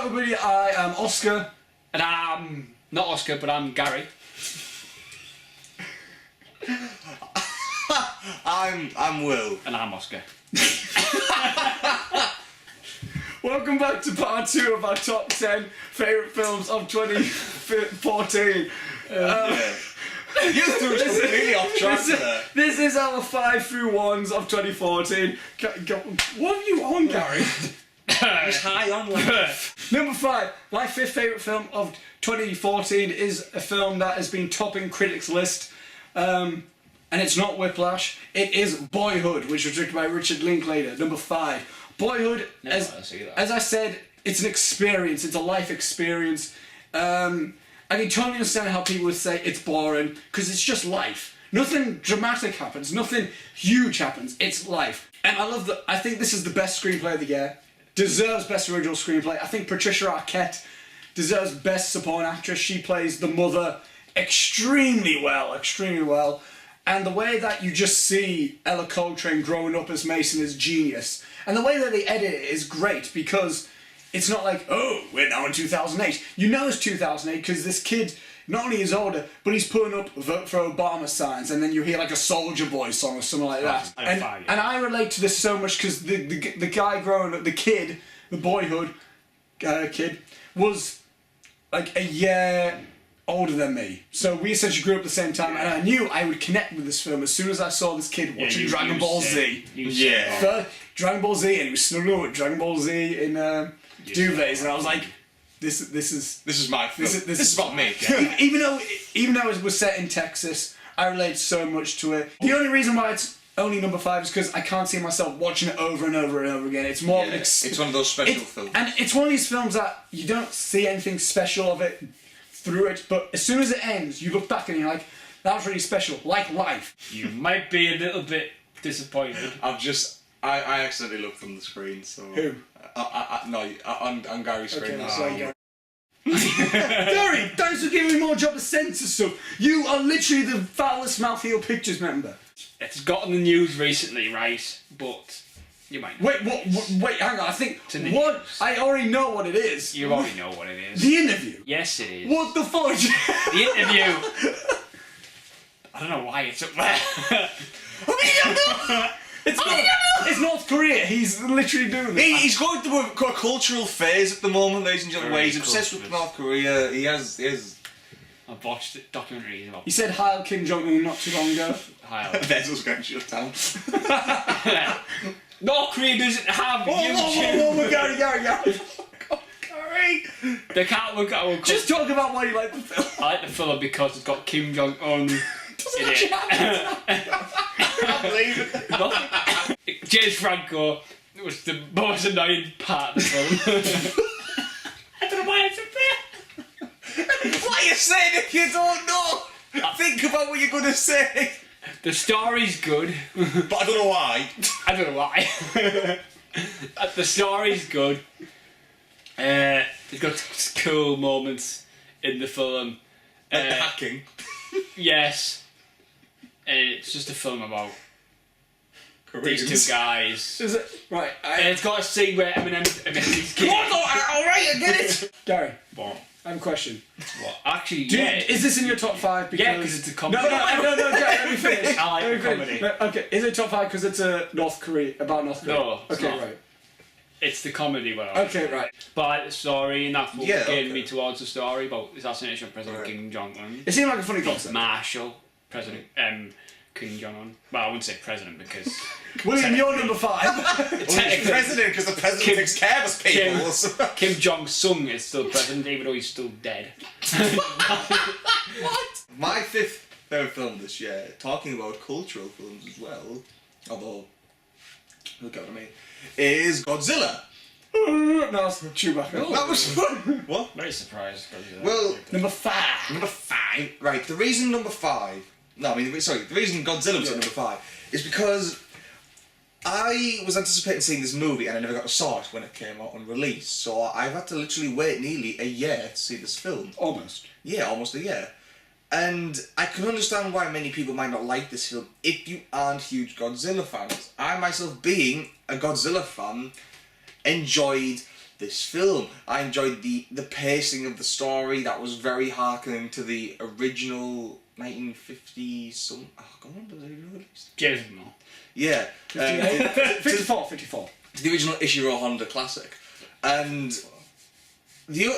everybody, I am Oscar. And I'm not Oscar, but I'm Gary. I'm Will. And I'm Oscar. Welcome back to part 2 of our top 10 favourite films of 2014. Yeah. You threw us completely off track there. This is our 5 through 1s of 2014. What are you on, Gary? Just high on life. Number 5, my 5th favourite film of 2014 is a film that has been topping critics' list. And it's not Whiplash, it is Boyhood, which was directed by Richard Linklater. Number 5. Boyhood, as I said, it's an experience, it's a life experience. I can totally understand how people would say it's boring, because it's just life. Nothing dramatic happens, nothing huge happens, it's life. And I think this is the best screenplay of the year. Deserves best original screenplay. I think Patricia Arquette deserves best supporting actress. She plays the mother extremely well. And the way that you just see Ella Coltrane growing up as Mason is genius. And the way that they edit it is great, because it's not like, oh, we're now in 2008. You know it's 2008 because this kid not only is older, but he's putting up vote for Obama signs, and then you hear like a Soldier Boy song or something like that. And I relate to this so much because the guy growing up, the kid, the Boyhood kid, was like a year older than me. So we essentially grew up at the same time, and I knew I would connect with this film as soon as I saw this kid watching Dragon Ball Z. Dragon Ball Z, and he was snuggling with Dragon Ball Z in duvets, and I was like, this is my film. This is about me. even though it was set in Texas, I relate so much to it. The only reason why it's only number 5 is because I can't see myself watching it over and over and over again. It's more of an it's one of those special films. And it's one of these films that you don't see anything special of it through it, but as soon as it ends, you look back and you're like, that was really special, like life. You might be a little bit disappointed. I accidentally looked on the screen, so... Who? On Gary's screen. Okay, sorry, Gary. Gary, thanks for giving me more job to censor stuff. You are literally the foulest Mouth Heel Pictures member. It's got in the news recently, right? But you might not. Wait, hang on, I think... I already know what it is. You already know what it is. The Interview? Yes, it is. What the fuck? The Interview. I don't know why it's up there. It's North Korea. He's literally doing it. He's going through a cultural phase at the moment, ladies and gentlemen, where he's obsessed with North Korea. He has... I've watched documentaries about... He said Heil Kim Jong-un not too long ago. Heil. There's us going shut down. North Korea doesn't have YouTube. Whoa, Gary. Oh, Gary. They can't look at our... Just talk about why you like the film. I like the film because it's got Kim Jong-un in it. I can't believe it. James Franco was the most annoying part of the film. I don't know why it's up there. What are you saying if you don't know? Think about what you're going to say. The story's good. But I don't know why. I don't know why. The story's good. It's got cool moments in the film. Like the hacking. Yes. And it's just a film about these 2 guys. Is it? Right. And it's got a scene where Eminem's kid. Alright, I get it. Gary, What? I have a question. What? Actually, Is this in your top 5? Because... Yeah, because it's a comedy. No, Gary, let me finish. I like the comedy. No, okay, is it top 5 because it's about North Korea? No, it's okay, not. right. It's the comedy one. Okay, right. But I like the story, and that's what okay. me towards the story about the assassination of President Right. Kim Jong-un. It seemed like a funny concept. Marshall, President Kim Jong-un. Well, I wouldn't say president because... William, you're number 5. He's president because the president takes care of his people. Kim Jong-sung is still president, even though he's still dead. What? My 5th favourite film this year, talking about cultural films as well, although, look at what I mean, is Godzilla. No, it's Chewbacca. That was fun. What? Very surprised. Well, Number 5. number 5. Right, the reason number 5... No, the reason Godzilla was at number 5 is because I was anticipating seeing this movie and I never got to saw it when it came out on release. So I've had to literally wait nearly a year to see this film. Almost. Yeah, almost a year. And I can understand why many people might not like this film if you aren't huge Godzilla fans. I myself, being a Godzilla fan, enjoyed this film. I enjoyed the pacing of the story. That was very harkening to the original 1950 some. Oh, God, when was it released? Jason Moore. Yeah, 54. to the original Ishiro Honda classic, and the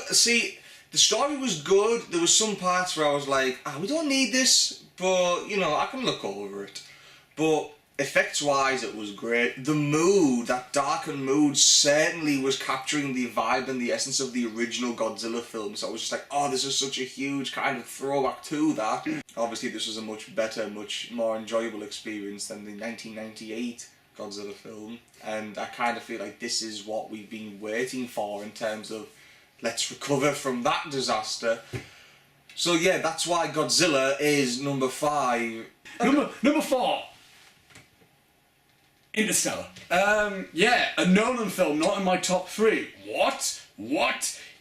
story was good. There was some parts where I was like, we don't need this, but I can look over it. But effects wise, it was great. The mood, that darkened mood, certainly was capturing the vibe and the essence of the original Godzilla film. So I was just like, this is such a huge kind of throwback to that. Obviously, this was a much better, much more enjoyable experience than the 1998 Godzilla film. And I kind of feel like this is what we've been waiting for in terms of let's recover from that disaster. So yeah, that's why Godzilla is number 5. Number 4. Interstellar. A Nolan film, not in my top 3. What?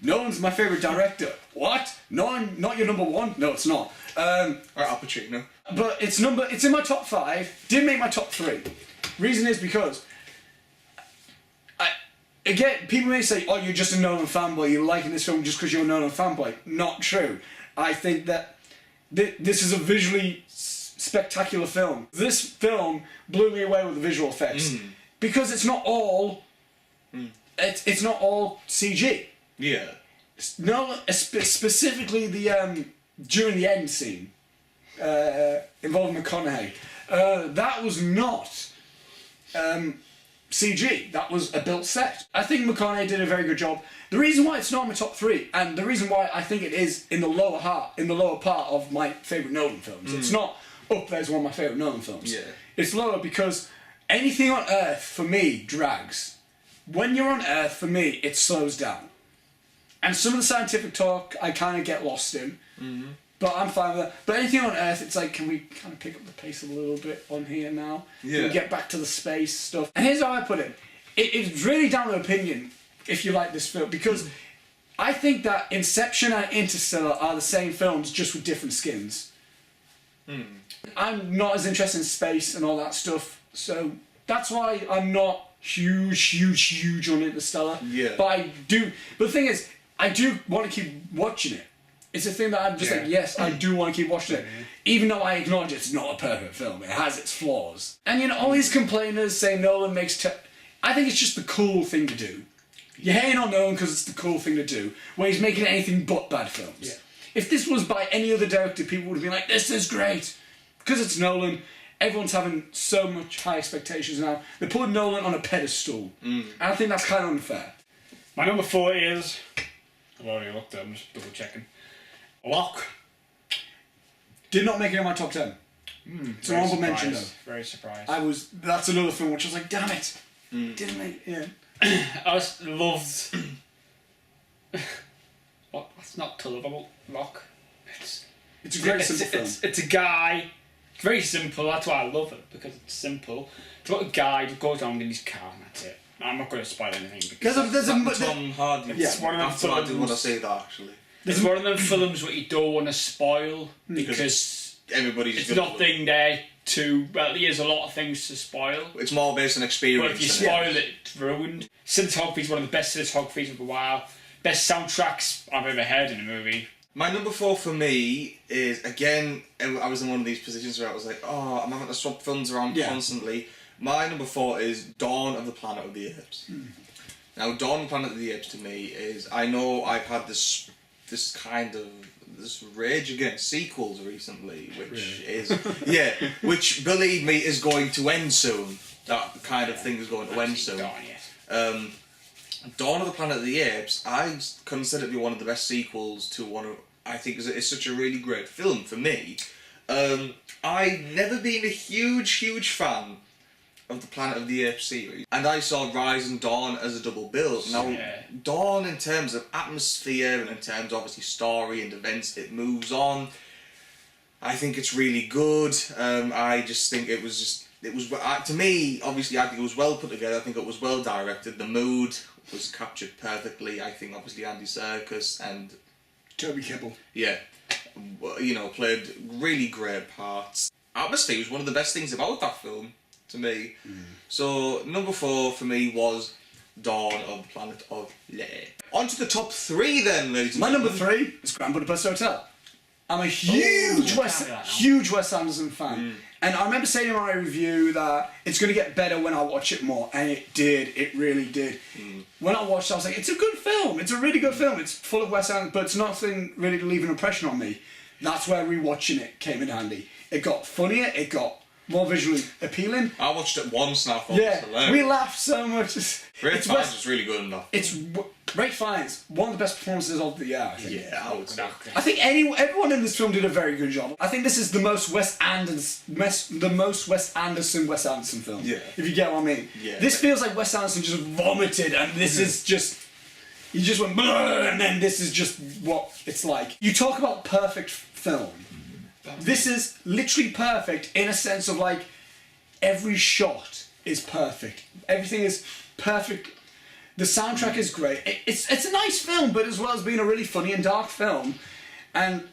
Nolan's my favourite director. What? Nolan, not your number 1? No, it's not. Or Al Pacino. But it's in my top 5. Didn't make my top 3. Reason is because again, people may say, you're just a Nolan fanboy, you're liking this film just because you're a Nolan fanboy. Not true. I think that this is a visually spectacular film. This film blew me away with the visual effects because it's not all it's not all CG. Yeah. No, specifically the during the end scene involving McConaughey. That was not CG. That was a built set. I think McConaughey did a very good job. The reason why it's not in my top 3, and the reason why I think it is in the lower part of my favourite Nolan films. It's not up there as one of my favourite Nolan films. Yeah. It's lower because anything on Earth for me drags. When you're on Earth, for me, it slows down. And some of the scientific talk I kind of get lost in. But I'm fine with that. But anything on Earth, it's like, can we kind of pick up the pace a little bit on here now? Yeah. Can we get back to the space stuff? And here's how I put it. It's really down to opinion if you like this film. Because I think that Inception and Interstellar are the same films, just with different skins. I'm not as interested in space and all that stuff. So that's why I'm not huge on Interstellar. Yeah. But the thing is, I do want to keep watching it. It's a thing that I'm just like, yes, I do want to keep watching it. Even though I acknowledge it's not a perfect film. It has its flaws. And all these complainers say Nolan makes... I think it's just the cool thing to do. You're hating on Nolan because it's the cool thing to do, where he's making anything but bad films. Yeah. If this was by any other director, people would have been like, this is great. Because it's Nolan, everyone's having so much high expectations now. They're putting Nolan on a pedestal. And I think that's kind of unfair. My number 4 is... I've already looked at it, I'm just double checking. Locke. Did not make it in my top 10. It's an honorable mention though. Very surprised. That's another film which I was like, damn it. Didn't make it. Yeah. I just loved... What? That's not to love about Locke. It's a very simple film. It's a guy... It's very simple, that's why I love it, because it's simple. It's about a guy who goes down in his car and that's it. I'm not going to spoil anything because... Tom Hardy. It's one of them After I didn't want to films... say that, actually. It's one of them films where you don't want to spoil because Everybody's it's gonna nothing there to... Well, there's a lot of things to spoil. It's more based on experience. But if you spoil it, it's ruined. Cinematography is one of the best cinematographies of a while. Best soundtracks I've ever heard in a movie. My number 4 for me is, again, I was in one of these positions where I was like, I'm having to swap films around constantly. My number 4 is Dawn of the Planet of the Apes. Now, Dawn of the Planet of the Apes to me is, I know I've had this rage against sequels recently, which which, believe me, is going to end soon. That kind of thing is going to end soon. Dawn of the Planet of the Apes, I consider to be one of the best sequels to one of... I think it's such a really great film for me. I've never been a huge fan of the Planet of the Apes series, and I saw Rise and Dawn as a double bill. Now, Dawn, in terms of atmosphere and in terms of obviously story and events it moves on, I think it's really good. I just think it was to me, obviously, I think it was well put together. I think it was well directed. The mood was captured perfectly. I think obviously Andy Serkis and Toby Kebbell. Played really great parts. Atmosphere was one of the best things about that film to me. So number 4 for me was Dawn of the Planet of Leia. On to the top 3 then, ladies and My number gentlemen. 3 is Grand Budapest Hotel. I'm a huge Wes Anderson fan. And I remember saying in my review that it's going to get better when I watch it more, and it did. It really did. When I watched it, I was like, it's a good film. It's a really good film. It's full of Wes Anderson, but it's nothing really to leave an impression on me. That's where rewatching it came in handy. It got funnier. It got more visually appealing. I watched it once and I thought it was hilarious. We laughed so much. Ray Fiennes was really good in that. It's Ray Fiennes, one of the best performances of the year, I think. Yeah, I would say. I think everyone in this film did a very good job. I think this is the most Wes Anderson film. Yeah. If you get what I mean. Yeah. This feels like Wes Anderson just vomited, and this is just. He just went, "Bleh," and then this is just what it's like. You talk about perfect film. This is literally perfect in a sense of like every shot is perfect. Everything is perfect. The soundtrack is great. It's a nice film, but as well as being a really funny and dark film, and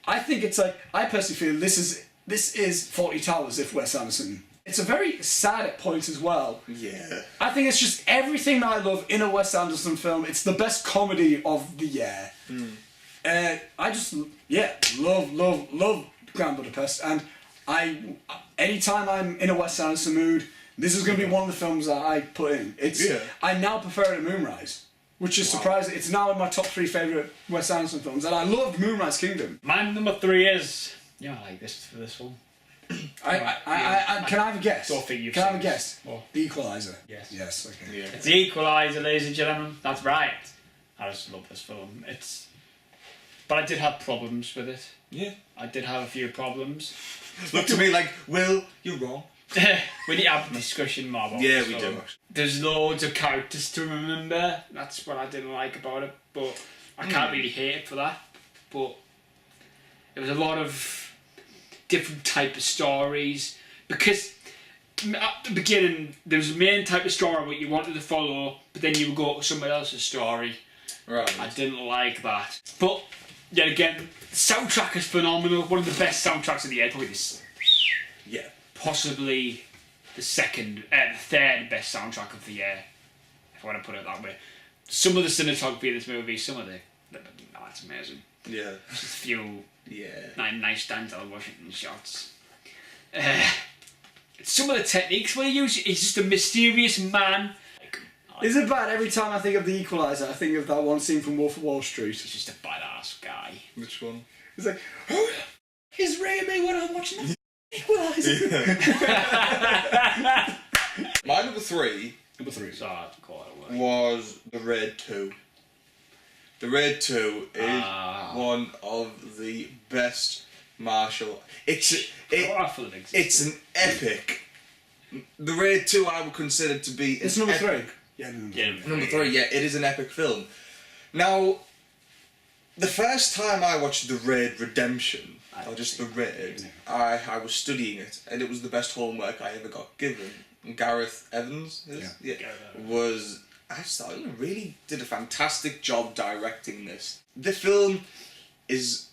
I think it's like I personally feel this is 40 Towers if Wes Anderson. It's a very sad at points as well. Yeah. I think it's just everything that I love in a Wes Anderson film. It's the best comedy of the year. I just love Grand Budapest, and anytime I'm in a Wes Anderson mood, this is going to be one of the films that I put in. I now prefer it to Moonrise, which is surprising. It's now in my top 3 favourite Wes Anderson films, and I loved Moonrise Kingdom. My number 3 is... Yeah, I like this for this one. Can I have a guess? Don't think you've Can I have a seen guess? What? The Equalizer. Yes. Yes. Okay. Yeah. It's The Equalizer, ladies and gentlemen. That's right. I just love this film. But I did have problems with it. Yeah. I did have a few problems. Look to me like, Will, you're wrong. We need to have a discussion more about Yeah, this we film. do. There's loads of characters to remember. That's what I didn't like about it. But I can't really hate it for that. But there was a lot of different type of stories. Because at the beginning, there was a main type of story what you wanted to follow, but then you would go to somebody else's story. Right. I didn't like that. But, yet again, the soundtrack is phenomenal. One of the best soundtracks of the year. Probably this. Yeah. Possibly the third best soundtrack of the year, if I want to put it that way. Some of the cinematography of this movie, that's amazing. Yeah. Just a few nice Denzel Washington shots. Some of the techniques we use, he's just a mysterious man. Is it bad every time I think of The Equalizer, I think of that one scene from Wolf of Wall Street? He's just a badass guy. Which one? It's like, oh, he's ringing me when I'm watching The Equalizer. My number 3 So I call it away. was The Raid 2. The Raid 2 is one of the best martial. It's an epic. The Raid 2 I would consider to be. It's number 3. Yeah, Number 3, yeah, it is an epic film. Now, the first time I watched The Raid Redemption, or just The Raid, I was studying it, and it was the best homework I ever got given. And Gareth Evans I just thought he really did a fantastic job directing this. The film is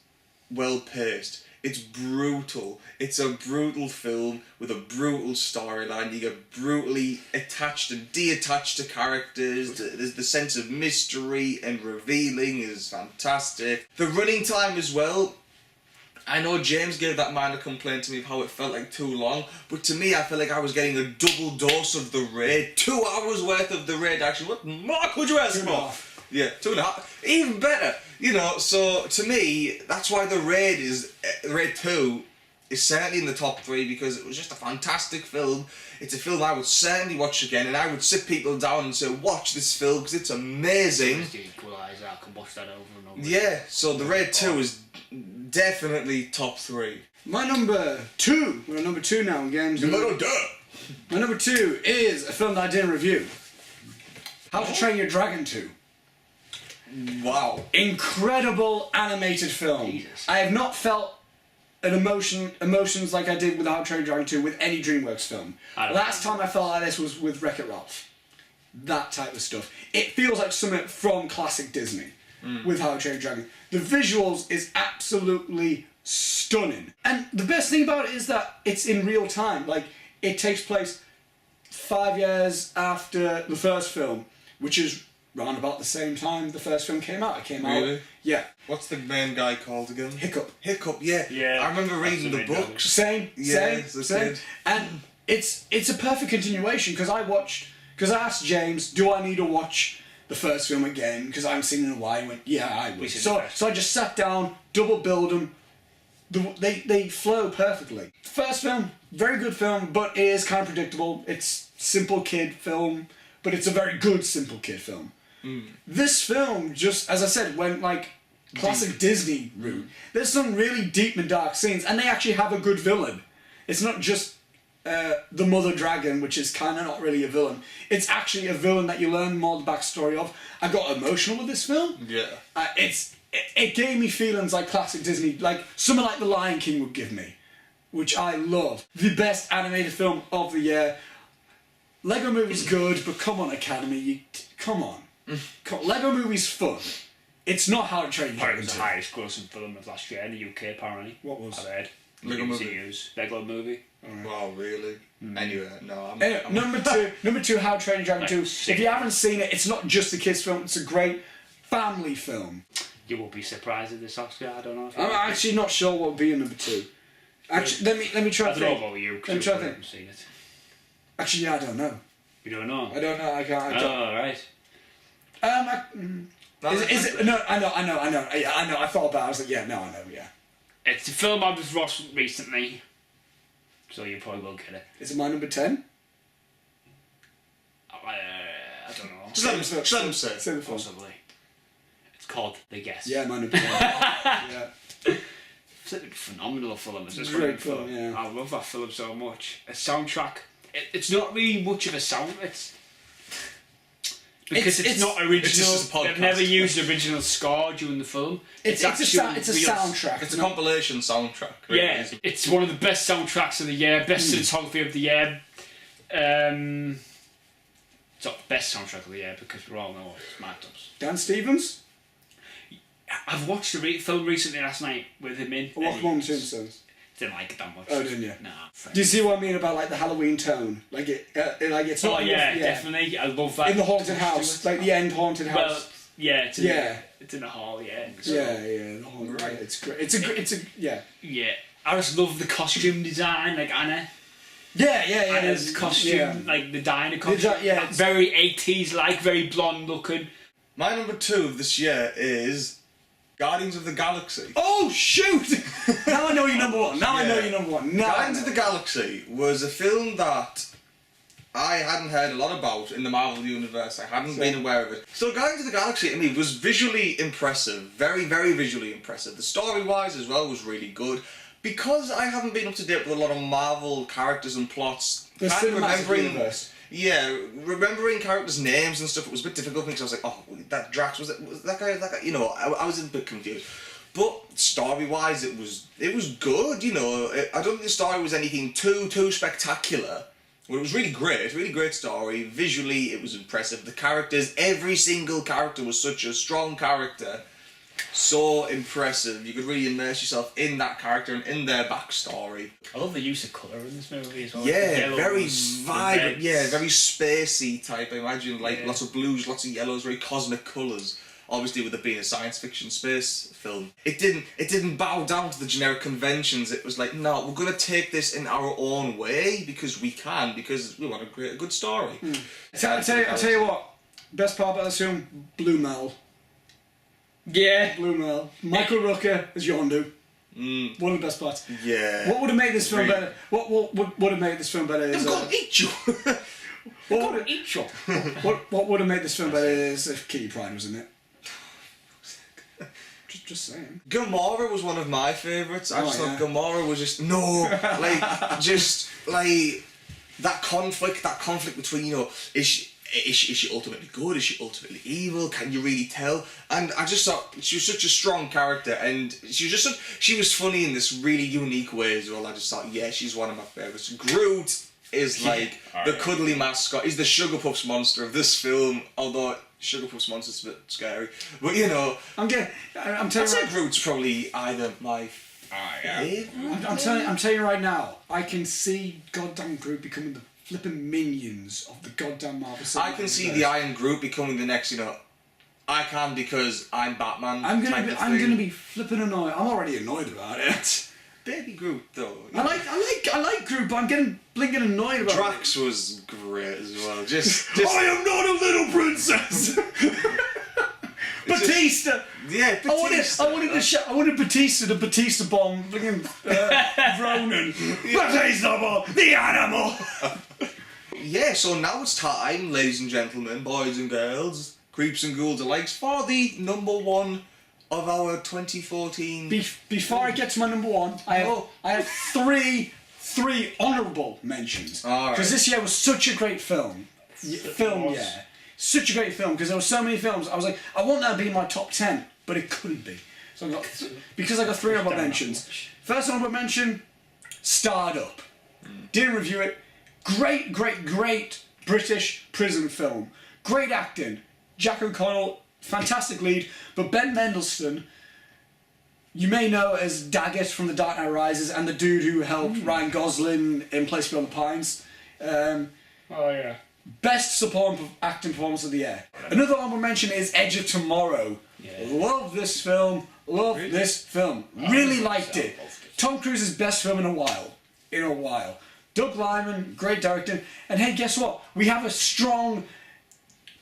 well paced. It's brutal. It's a brutal film with a brutal storyline. You get brutally attached and detached to characters. The sense of mystery and revealing is fantastic. The running time as well. I know James gave that minor complaint to me of how it felt like too long, but to me I felt like I was getting a double dose of The Raid. 2 hours worth of The Raid action. What more could you ask for? Yeah, 2.5. Even better. You know, so to me, that's why The Raid 2 is certainly in the top 3, because it was just a fantastic film. It's a film I would certainly watch again, and I would sit people down and say, watch this film, because it's amazing. The Equalizer, I can watch that over and over. Yeah, so The Raid 2 is definitely top 3. My number 2. We're on number 2 now in games. My number 2 is a film that I didn't review. How to Train Your Dragon 2. Wow. Incredible animated film. Jesus. I have not felt emotions like I did with How to Train Your Dragon 2 with any DreamWorks film. Last time I felt like this was with Wreck-It Ralph. That type of stuff. It feels like something from classic Disney with How to Train Your Dragon. The visuals is absolutely stunning. And the best thing about it is that it's in real time. Like, it takes place 5 years after the first film. which is round about the same time the first film came out. It came out. Really? Yeah. What's the main guy called again? Hiccup. Hiccup, yeah. Yeah, I remember reading the that's the main books. Same. Yeah, Same. as a Same. kid. And it's a perfect continuation because I asked James, do I need to watch the first film again? Because I haven't seen it in a while. He went, yeah, I would. So I just sat down, double billed them. They flow perfectly. First film, very good film, but it is kind of predictable. It's simple kid film, but it's a very good simple kid film. This film just, as I said, went like classic Disney route. There's some really deep and dark scenes, and they actually have a good villain. It's not just the Mother Dragon, which is kind of not really a villain. It's actually a villain that you learn more the backstory of. I got emotional with this film. Yeah. It gave me feelings like classic Disney, like something like The Lion King would give me, which I love. The best animated film of the year. Lego Movie's good, but come on, Academy, come on. Lego Movie's fun. It's not How to Train Your It Dragon was the 2. highest grossing film of last year in the UK, apparently. What was? I've heard. Lego Movie. News. Lego Movie. Wow, really? Anyway, no, Anyway, number two, How to Train Your Dragon 2. sick. If you haven't seen it, it's not just a kids' film, it's a great family film. You will be surprised at this Oscar. I don't know if you I'm actually not sure what would be in number 2. Actually, let me try I to don't know think. about you, Let me because try I to think. haven't seen it. Actually, yeah, I don't know. You don't know? I don't know. I can't. I don't. Oh, right. Is it? No, I know. Yeah, I know. I thought about it. I was like, yeah, no, I know, yeah. It's a film I was watching recently, so you probably will get it. Is it my number 10? I don't know. Just let him say it. Say the film. Possibly. It's called The Guest. Yeah, my number 1. Yeah. It's a phenomenal film. It's a Great film, yeah. I love that film so much. A soundtrack. It's not really much of a sound. Because it's not original. It's just a podcast. They've never used original score during the film. It's a actual real- soundtrack. It's a compilation soundtrack. Really, Yeah, isn't it? it's one of the best soundtracks of the year, best cinematography of the year. It's not the best soundtrack of the year because we all know it's Mad Dogs. Dan Stevens? I've watched the film recently last night with him in. Or what one Tombstones? Didn't like it that much. Oh, didn't you? Nah. Do you see what I mean about like the Halloween tone? Like it's Oh not yeah, definitely. I love that. in the haunted house, like the end haunted Well, house. yeah, it's in Yeah. it's in the hall. Yeah. So, Yeah, the haunted. Right. Yeah, it's great. It's a yeah. Yeah. I just love the costume design, like Anna. Yeah. Anna's costume, Yeah. like the diner costume. Yeah, it's- Very 80s, like very blonde looking. My number 2 of this year is Guardians of the Galaxy. Oh shoot! Now I know you're number 1. Now I know Yeah. you're number 1. Now Guardians of the Galaxy was a film that I hadn't heard a lot about in the Marvel universe. I hadn't been aware of it. So Guardians of the Galaxy to me was visually impressive. Very, very visually impressive. The story-wise as well was really good. Because I haven't been up to date with a lot of Marvel characters and plots, The kind of cinematic universe. Yeah, remembering characters' names and stuff, it was a bit difficult for me because I was like, oh, that Drax, was that guy, you know, I was a bit confused. But story-wise, it was good, you know. I don't think the story was anything too spectacular. Well, it was really great story. Visually, it was impressive. The characters, every single character was such a strong character. So impressive. You could really immerse yourself in that character and in their backstory. I love the use of colour in this movie as well. Yeah, The yellows, very the vibrant. reds. Yeah, very spacey type. I imagine like Yeah. lots of blues, lots of yellows, very cosmic colours. Obviously, with it being a science fiction space film, it didn't bow down to the generic conventions. It was like, no, we're gonna take this in our own way because we can, because we want to create a good story. I'll tell you what. Best part about this film, Blue Mel. Yeah. Blue Mel. Michael Rooker as Yondu. One of the best parts. Yeah. What would have made this film Really? better? What would have made this film better? They've Is, got to eat you. what would Each shot. what would have made this film better is if Kitty Pryde was in it. Just saying. Gamora was one of my favourites. I just Oh, thought yeah. Gamora was just that conflict between, you know, is she ultimately good? Is she ultimately evil? Can you really tell? And I just thought she was such a strong character, and she was funny in this really unique way as well. I just thought, yeah, she's one of my favourites. Groot is like the cuddly mascot. He's the Sugar Puffs monster of this film, although Sugar Puffs monster's a bit scary. But you know, I'm telling I'd you. say Groot's probably either my favourite. I'm telling you right now. I can see goddamn Groot becoming the flipping minions of the goddamn Marvel Cinematic I can see Universe. the Iron Group becoming the next, I can because I'm Batman. I'm type gonna of thing. be flipping annoyed. I'm already annoyed about it. Baby Groot though. I like Groot, but I'm getting blinking annoyed about Drax was great as well. Just I am not a little princess. Batista. yeah, Batista. I wanted Batista to Batista bomb, blinking Ronan. Batista bomb, the animal. Yeah, so now it's time, ladies and gentlemen, boys and girls, creeps and ghouls alike, for the number one of our 2014. Before I get to my number one, I have three honourable mentions. All right. Because this year was such a great film. Such a great film, because there were so many films. I was like, I want that to be my top 10, but it couldn't be. So I got three honourable mentions. First honourable mention, Starred Up. Didn't review it. Great British prison film. Great acting. Jack O'Connell, fantastic lead, but Ben Mendelsohn, you may know as Daggett from The Dark Knight Rises and the dude who helped Ryan Gosling in Place Beyond the Pines. Oh yeah. Best supporting acting performance of the year. Another honorable mention is Edge of Tomorrow. Yeah. Love this film. Really liked it. Tom Cruise's best film in a while. Doug Liman, great directing. And hey, guess what? We have a strong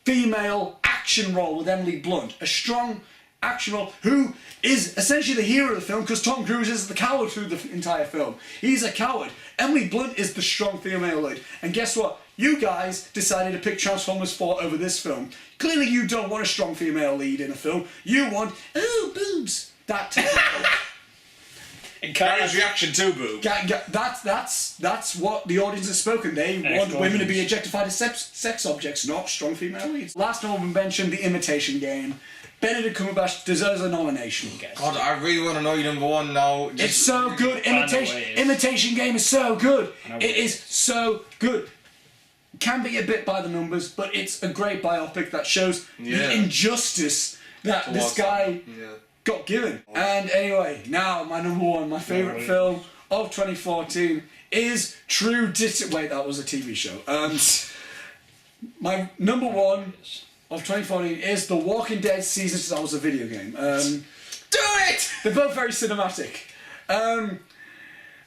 female action role with Emily Blunt. A strong action role who is essentially the hero of the film, because Tom Cruise is the coward through the entire film. He's a coward. Emily Blunt is the strong female lead. And guess what? You guys decided to pick Transformers 4 over this film. Clearly you don't want a strong female lead in a film. You want, oh, boobs. That type of film. Gary's reaction to Boo. That's what the audience has spoken. They want women to be objectified as sex objects, not strong female leads. Last honorable mention, The Imitation Game. Benedict Cumberbatch deserves a nomination. God, I really want to know your number one now. It's so good. Imitation Game is so good. It is so good. Can be a bit by the numbers, but it's a great biopic that shows the injustice that this guy got given. And anyway, now my number one, my favourite film of 2014 is True Detective. Wait, that was a TV show. My number one of 2014 is The Walking Dead season 2. That was a video game. Do it! They're both very cinematic.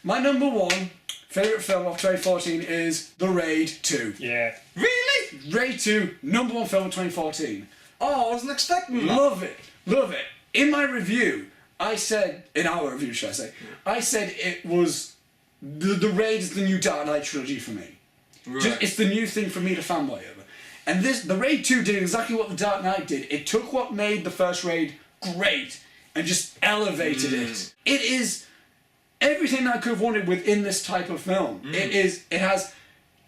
My number one favourite film of 2014 is The Raid 2. Yeah. Really? Raid 2, number one film of 2014. Oh, I wasn't expecting that. Love it. In my review, I said, in our review, should I say, I said it was, the Raid is the new Dark Knight trilogy for me. Right. It's the new thing for me to fanboy over. And the Raid 2 did exactly what the Dark Knight did. It took what made the first Raid great and just elevated it. It is everything I could have wanted within this type of film. It has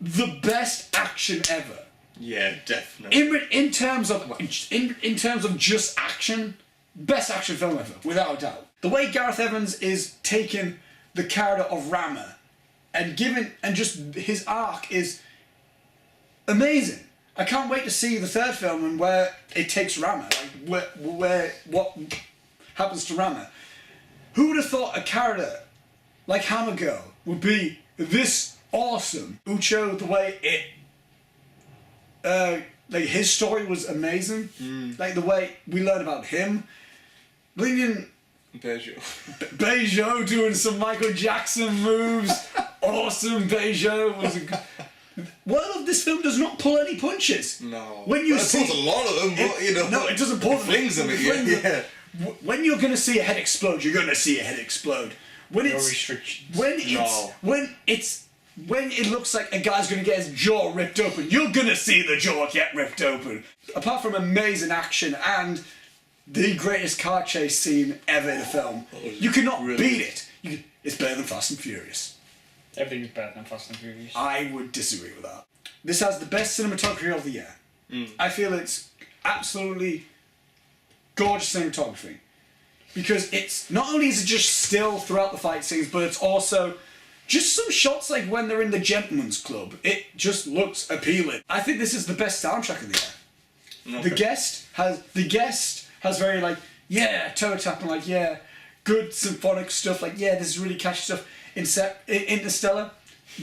the best action ever. Yeah, definitely. In terms of just action, best action film ever, without a doubt. The way Gareth Evans is taking the character of Rama and just his arc is amazing. I can't wait to see the third film and where it takes Rama, like what happens to Rama. Who would have thought a character like Hammer Girl would be this awesome? Ucho, the way like his story was amazing. Like the way we learned about him. Bringing Bejo doing some Michael Jackson moves. Awesome. Bejo was well, this film does not pull any punches. No. When you it pulls a lot of them, but no, it doesn't pull them. Flings them at you. Yeah. When you're going to see a head explode, you're going to see a head explode. When No it's restrictions. when it looks like a guy's going to get his jaw ripped open, you're going to see the jaw get ripped open. Apart from amazing action and the greatest car chase scene ever in a film, you cannot beat it. It's better than Fast and Furious. Everything's better than Fast and Furious. I would disagree with that. This has the best cinematography of the year. I feel it's absolutely gorgeous cinematography. Because it's not only is it just still throughout the fight scenes, but it's also just some shots like when they're in the Gentleman's Club. It just looks appealing. I think this is the best soundtrack of the year. Okay. The guest has very toe tapping, good symphonic stuff, this is really catchy stuff. Interstellar,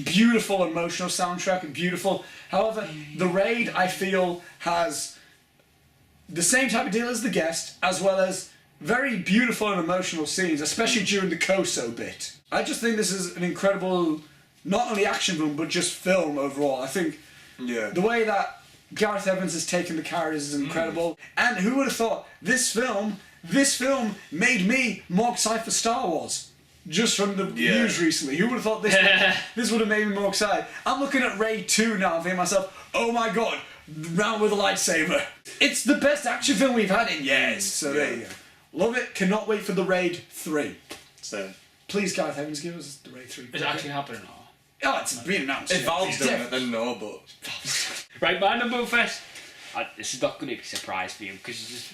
beautiful emotional soundtrack and beautiful. However, The Raid, I feel, has the same type of deal as The Guest, as well as very beautiful and emotional scenes, especially during the Koso bit. I just think this is an incredible, not only action film, but just film overall. I think the way that Gareth Evans has taken the characters is incredible. And who would have thought this film made me more excited for Star Wars? Just from the news recently. Who would have thought this would have made me more excited? I'm looking at Raid 2 now and thinking to myself, oh my god, round with a lightsaber. It's the best action film we've had in years. So there you go. Love it. Cannot wait for The Raid 3. So, Please, Gareth Evans, give us The Raid 3. Is it actually happening or? Oh, it's been announced. if Valve's doing it, then no, but... Right, my number first. This is not going to be a surprise for you because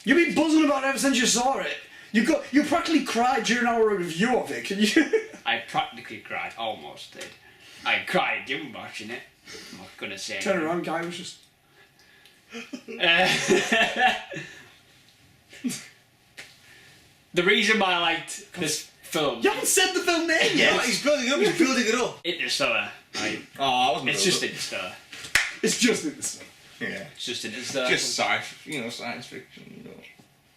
You've been buzzing about it ever since you saw it. You practically cried during our review of it. Can you? I practically cried, almost did. I cried during watching it. I'm not going to say Turn anything. around, guy was just. The reason why I liked this film, You haven't said the film name yet. Yeah, he's building it up. Interstellar, right? Oh, I wasn't It's just Interstellar. It's just in this. Yeah. It's just Interstellar. Just science fiction,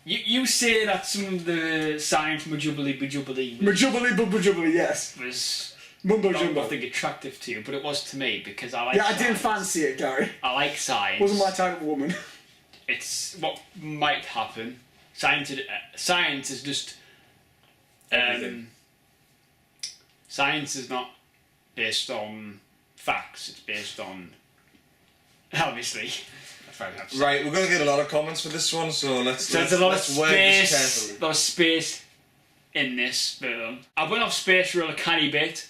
You say that some of the science Majubbly Majubbly, yes. was Mumbo not jumbo. nothing attractive to you, but it was to me because I like Yeah, I science. didn't fancy it, Gary. I like science. Wasn't my type of woman. It's what might happen. Science is just Everything. Science is not based on facts. It's based on obviously. That's what I have to say. Right, we're going to get a lot of comments for this one, so let's So there's a lot of let's word this space. carefully. Lot of space in this film. I went off space for a canny bit.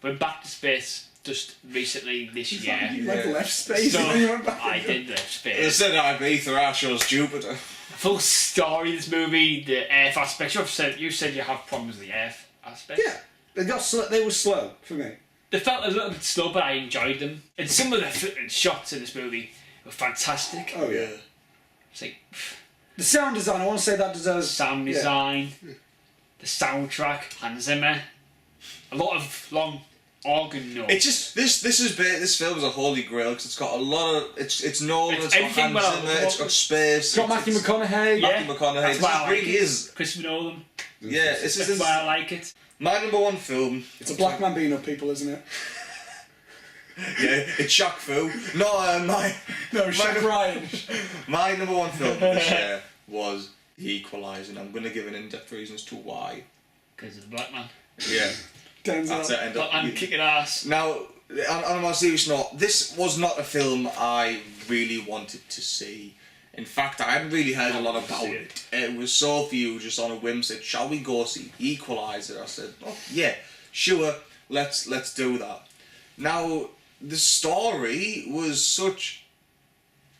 Went back to space just recently this year. You like left space So and then you went back. I did left space. Instead of Ibiza, our show's Jupiter. Full story of this movie, the Earth aspect. You said you have problems with the Earth aspect. Yeah, they were slow for me. They felt a little bit slow, but I enjoyed them. And some of the flipping shots in this movie were fantastic. Oh yeah. It's like The sound design, I want to say that deserves sound design, the soundtrack, Hans Zimmer, a lot of long organ notes. It's just this film is a holy grail because it's got a lot of it's Nolan, It's it's got everything Hans well- Zimmer, it's got space, It's got Matthew McConaughey. Yeah. Matthew McConaughey. That's why I This like really it. is. Christopher Nolan. Yeah, this That's is why I like it. my number one film. It's a black man beating up people, isn't it? Yeah, it's Shaq Fu. No, No, Shaq Ryan. my number one film this year was The Equalizer, and I'm going to give an in-depth reasons to why. Because of the black man. Yeah, Denzel. that's it. End Black up. man kicking ass. Now, on a more serious note, this was not a film I really wanted to see. In fact, I hadn't really heard a lot about it. It was so few, just on a whim, said, shall we go see Equalizer? I said, oh, yeah, sure, let's do that. Now, the story was such...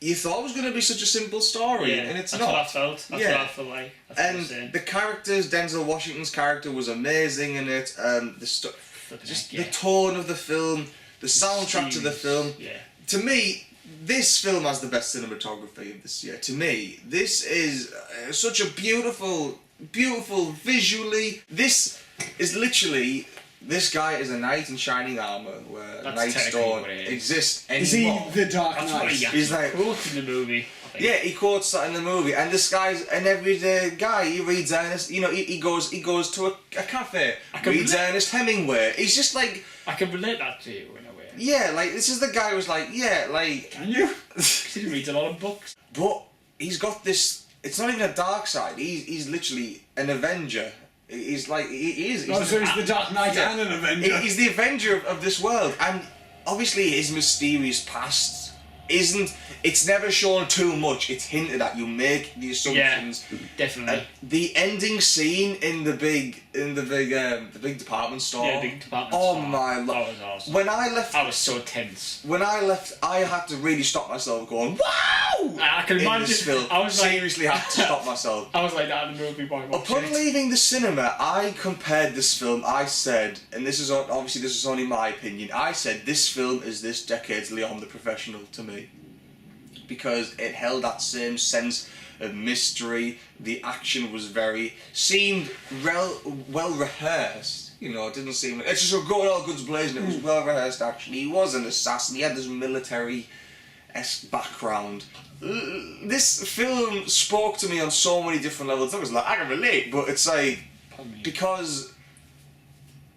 You thought it was going to be such a simple story, Yeah, and it's that's not. what I felt. That's Yeah. what I felt like. That's what I'm And saying. the characters, Denzel Washington's character was amazing in it. Flipping Just heck, the tone of the film, the soundtrack to the film. Yeah. To me, this film has the best cinematography of this year. To me, this is such a beautiful visually. This is literally. This guy is a knight in shining armour, where That's knights technically don't what it is. exist Is he anymore. the Dark That's what Knight? he He's like- quotes in the movie. I think. Yeah, he quotes that in the movie, and this guy's an everyday guy. He reads Ernest. You know, he goes to a cafe, can reads relate. Ernest Hemingway. He's just like, I can relate that to you in a way. yeah, like this is the guy who's like, yeah, like, Can you? Because he reads a lot of books. but he's got this. It's not even a dark side. He's literally an Avenger. He's like he is. Oh, so he's the Dark Knight Yeah. and an Avenger. He's the Avenger of this world, and obviously his mysterious past isn't. It's never shown too much. It's hinted at. You make the assumptions. Definitely. The ending scene in the big department store. Yeah, big department Oh store. my That lord! was awesome. When I left, I was so tense. I had to really stop myself, going wow. I can in imagine. this film. I was like, seriously had to stop myself. I was like that in the movie while watching Upon it. leaving the cinema, I compared this film. I said, and this is only my opinion. I said this film is this decade's Leon the Professional to me, because it held that same sense of mystery. The action was seemed well rehearsed. You know, it didn't seem like... It's just a good, all guns blazing. It was well rehearsed, actually. He was an assassin. He had this military-esque background. This film spoke to me on so many different levels. I was like, I can relate, but it's like... Because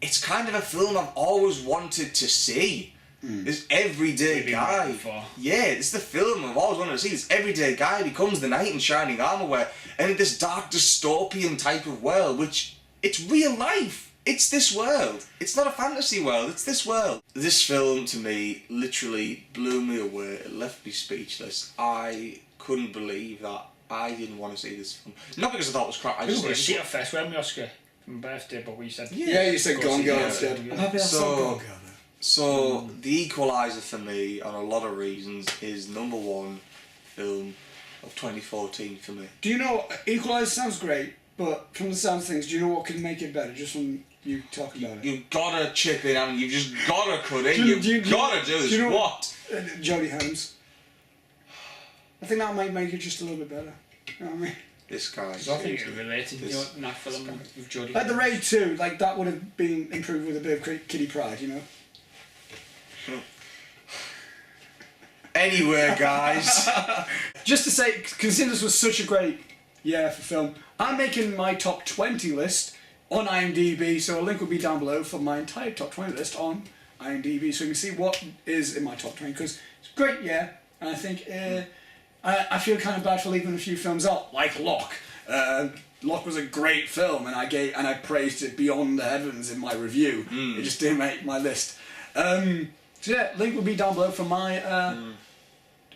it's kind of a film I've always wanted to see. This everyday guy. Yeah, it's the film I've always wanted to see. This everyday guy becomes the knight in shining armor, and in this dark dystopian type of world, which it's real life. It's this world. It's not a fantasy world. It's this world. This film to me literally blew me away. It left me speechless. I couldn't believe that I didn't want to see this film. Not because I thought it was crap. I just want to see it first. When we Oscar for my birthday, but we said you said Gone Girl instead. I'm happy I saw Gone Girl. So, The Equaliser for me, on a lot of reasons, is #1 film of 2014 for me. Do you know, Equaliser sounds great, but from the sound of things, do you know what could make it better, just from you talking about it? You've got to chip in and you've just got to cut in. You've got to do this. Do you know what? Jodie Holmes. I think that might make it just a little bit better. You know what I mean? This guy. I think it related in that film with Jodie. Like the Raid 2, like that would have been improved with a bit of Kitty Pryde, you know? Anyway, guys. Just to say, considering this was such a great year for film, I'm making my top 20 list on IMDb, so a link will be down below for my entire top 20 list on IMDb, so you can see what is in my top 20, because it's a great year, and I think I feel kind of bad for leaving a few films out, like Locke. Locke was a great film, and I praised it beyond the heavens in my review. It just didn't make my list. So yeah, link will be down below for my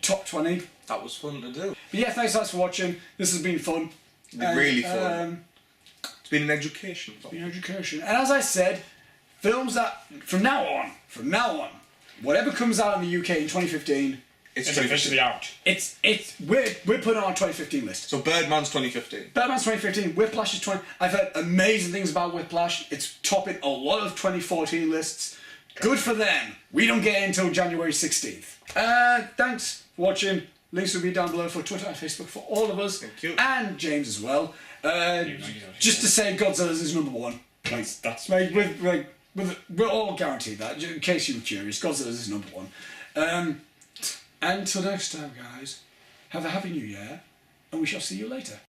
top 20. That was fun to do. But yeah, thanks for watching. This has been fun. It's been really fun. It's been an education. It's been an education. And as I said, films that, from now on, whatever comes out in the UK in 2015, it's officially out. We're putting on our 2015 list. So Birdman's 2015. Birdman's 2015, Whiplash is 20. I've heard amazing things about Whiplash. It's topping a lot of 2014 lists. Good for them. We don't get it until January 16th. Thanks for watching. Links will be down below for Twitter and Facebook for all of us. Thank you. And James as well. Just to say Godzilla's is #1. That's We're all guaranteed that, in case you were curious. Godzilla's is #1. Until next time, guys, have a happy new year, and we shall see you later.